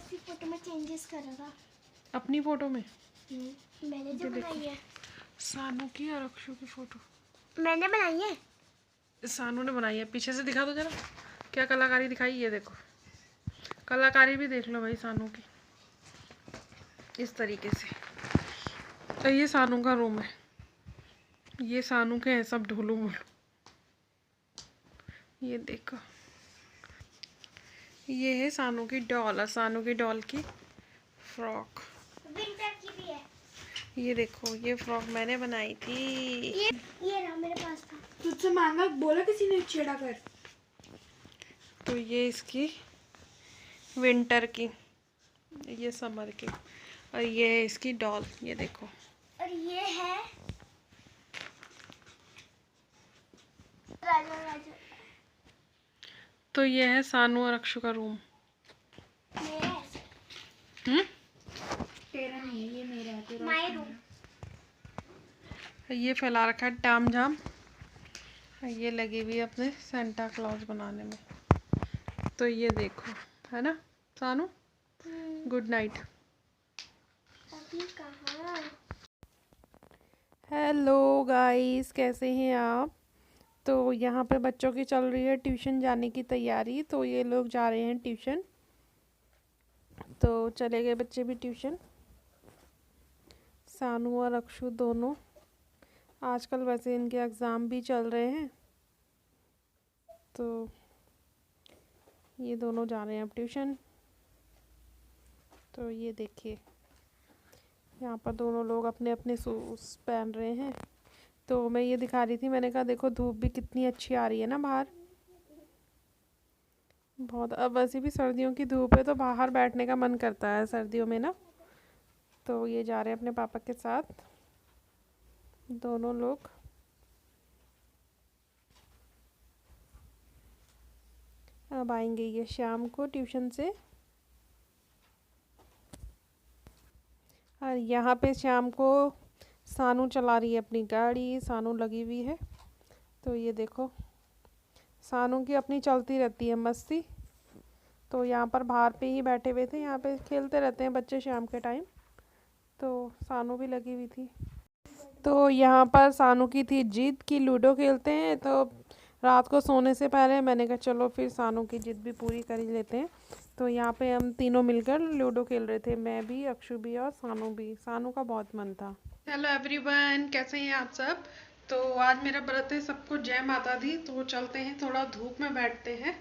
ऐसी फोटो में चेंजेस करेगा अपनी फोटो में। मैंने जो बनाई है सानू की और अक्षु की फोटो मैंने बनाई है। सानू ने बनाई है। पीछे से दिखा दो जरा, क्या कलाकारी दिखाई। ये देखो, कलाकारी भी देख लो भाई सानू की, इस तरीके से। तो ये सानू का रूम है, ये सानू के हैं सब ढोलू मोलू। ये देखो, ये है सानू की डॉल और सानू की डॉल की फ्रॉक। विंटर की भी है। ये देखो, ये फ्रॉक मैंने बनाई थी। ये रहा मेरे पास था। तुझसे मांगा, बोला किसी ने छेड़ा कर। तो ये इसकी विंटर की, ये समर की, और ये है इसकी डॉल। ये देखो, और ये है राजा राजा। तो ये है सानू और अक्षु का रूम। मेरा है। तेरा नहीं है, ये मेरा है। तेरा माय रूम। ये फैला रखा है टाम झाम। ये लगी हुई है अपने सेंटा क्लॉज बनाने में। तो ये देखो, है ना सानू। Good night. अभी कहाँ? हेलो गाइस, कैसे हैं आप। तो यहाँ पे बच्चों की चल रही है ट्यूशन जाने की तैयारी। तो ये लोग जा रहे हैं ट्यूशन। तो चले गए बच्चे भी ट्यूशन, सानू और अक्षु दोनों। आजकल वैसे इनके एग्ज़ाम भी चल रहे हैं, तो ये दोनों जा रहे हैं अब ट्यूशन। तो ये देखिए, यहाँ पर दोनों लोग अपने अपने शूज़ पहन रहे हैं। तो मैं ये दिखा रही थी, मैंने कहा देखो धूप भी कितनी अच्छी आ रही है ना बाहर, बहुत। अब वैसे भी सर्दियों की धूप है तो बाहर बैठने का मन करता है सर्दियों में ना। तो ये जा रहे हैं अपने पापा के साथ दोनों लोग। अब आएंगे ये शाम को ट्यूशन से। और यहाँ पे शाम को सानू चला रही है अपनी गाड़ी, सानू लगी हुई है। तो ये देखो, सानू की अपनी चलती रहती है मस्ती। तो यहाँ पर बाहर पे ही बैठे हुए थे, यहाँ पे खेलते रहते हैं बच्चे शाम के टाइम। तो सानू भी लगी हुई थी। तो यहाँ पर सानू की थी जिद कि लूडो खेलते हैं। तो रात को सोने से पहले मैंने कहा चलो फिर सानू की जिद भी पूरी कर ही लेते हैं। तो यहाँ पे हम तीनों मिलकर लूडो खेल रहे थे, मैं भी, अक्षु भी और सानू भी। सानू का बहुत मन था। हेलो एवरीवन, कैसे हैं आप सब। तो आज मेरा व्रत है, सबको जय माता दी। तो चलते हैं, थोड़ा धूप में बैठते हैं।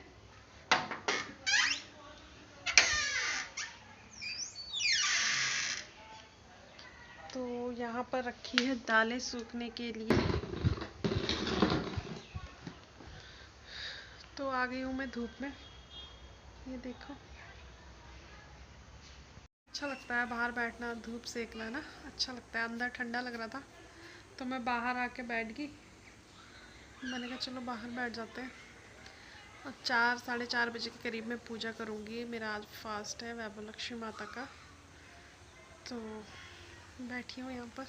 तो यहाँ पर रखी है दालें सूखने के लिए। तो आ गई हूँ मैं धूप में, ये देखो। अच्छा लगता है बाहर बैठना, धूप सेकना ना, अच्छा लगता है। अंदर ठंडा लग रहा था तो मैं बाहर आके बैठ गई। मैंने कहा चलो बाहर बैठ जाते हैं। और 4-4:30 बजे के करीब मैं पूजा करूँगी। मेरा आज फास्ट है वैभव लक्ष्मी माता का। तो बैठी हूँ यहाँ पर,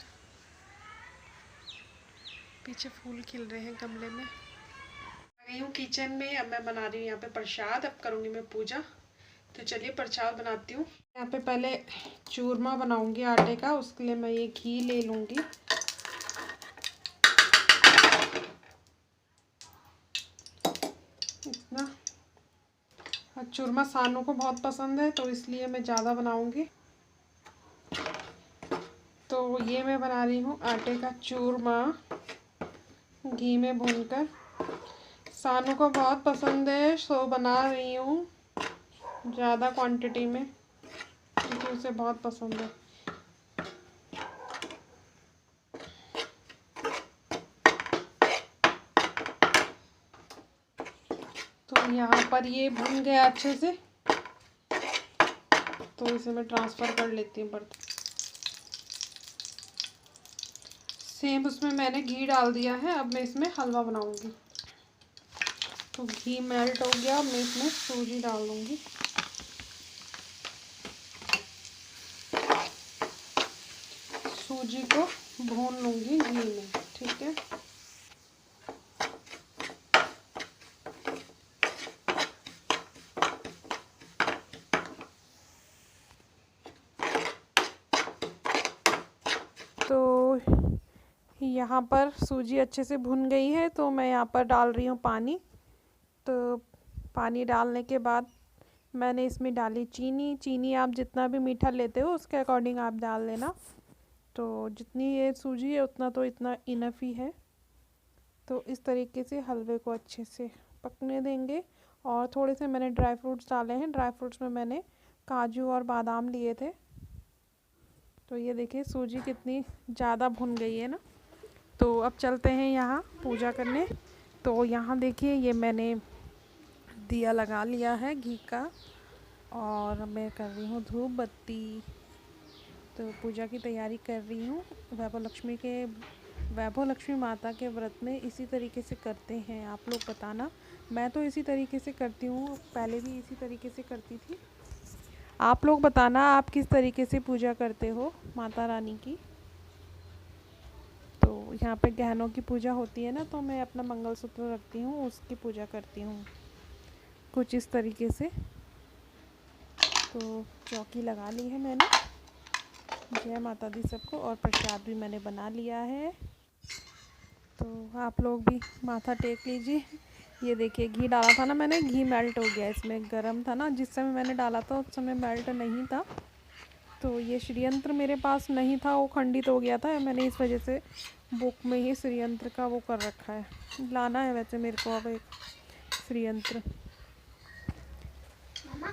पीछे फूल खिल रहे हैं गमले में। आ गई हूँ किचन में। अब मैं बना रही हूँ यहाँ पे प्रसाद, अब करूँगी मैं पूजा। तो चलिए प्रसाद बनाती हूँ। यहाँ पे पहले चूरमा बनाऊँगी आटे का, उसके लिए मैं ये घी ले लूँगी। इतना। और चूरमा सानू को बहुत पसंद है तो इसलिए मैं ज़्यादा बनाऊँगी। तो ये मैं बना रही हूँ आटे का चूरमा घी में भूनकर। सानू को बहुत पसंद है सो बना रही हूँ ज़्यादा क्वांटिटी में, क्योंकि उसे बहुत पसंद है। तो यहाँ पर ये भून गया अच्छे से, तो इसे मैं ट्रांसफ़र कर लेती हूँ बर्तन। सेम उसमें मैंने घी डाल दिया है। अब मैं इसमें हलवा बनाऊंगी। तो घी मेल्ट हो गया, मैं इसमें सूजी डाल दूंगी। सूजी को भून लूंगी घी में, ठीक है। यहाँ पर सूजी अच्छे से भुन गई है, तो मैं यहाँ पर डाल रही हूँ पानी। तो पानी डालने के बाद मैंने इसमें डाली चीनी। चीनी आप जितना भी मीठा लेते हो उसके अकॉर्डिंग आप डाल लेना। तो जितनी ये सूजी है उतना तो इतना इनफ ही है। तो इस तरीके से हलवे को अच्छे से पकने देंगे। और थोड़े से मैंने ड्राई फ्रूट्स डाले हैं। ड्राई फ्रूट्स में मैंने काजू और बादाम लिए थे। तो ये देखिए सूजी कितनी ज़्यादा भुन गई है ना। तो अब चलते हैं यहाँ पूजा करने। तो यहाँ देखिए ये मैंने दिया लगा लिया है घी का, और मैं कर रही हूँ धूप बत्ती। तो पूजा की तैयारी कर रही हूँ। वैभव लक्ष्मी माता के व्रत में इसी तरीके से करते हैं। आप लोग बताना, मैं तो इसी तरीके से करती हूँ, पहले भी इसी तरीके से करती थी। आप लोग बताना आप किस तरीके से पूजा करते हो माता रानी की। तो यहाँ पे गहनों की पूजा होती है ना, तो मैं अपना मंगलसूत्र रखती हूँ, उसकी पूजा करती हूँ कुछ इस तरीके से। तो चौकी लगा ली है मैंने। जय माता दी सबको। और प्रसाद भी मैंने बना लिया है। तो आप लोग भी माथा टेक लीजिए। ये देखिए घी डाला था ना मैंने, घी मेल्ट हो गया इसमें, गरम था ना जिस समय मैंने डाला था उस समय मेल्ट नहीं था। तो ये श्रीयंत्र मेरे पास नहीं था, वो खंडित हो गया था। मैंने इस वजह से बुक में ही श्रीयंत्र का वो कर रखा है। लाना है वैसे मेरे को अब एक श्रीयंत्र। मामा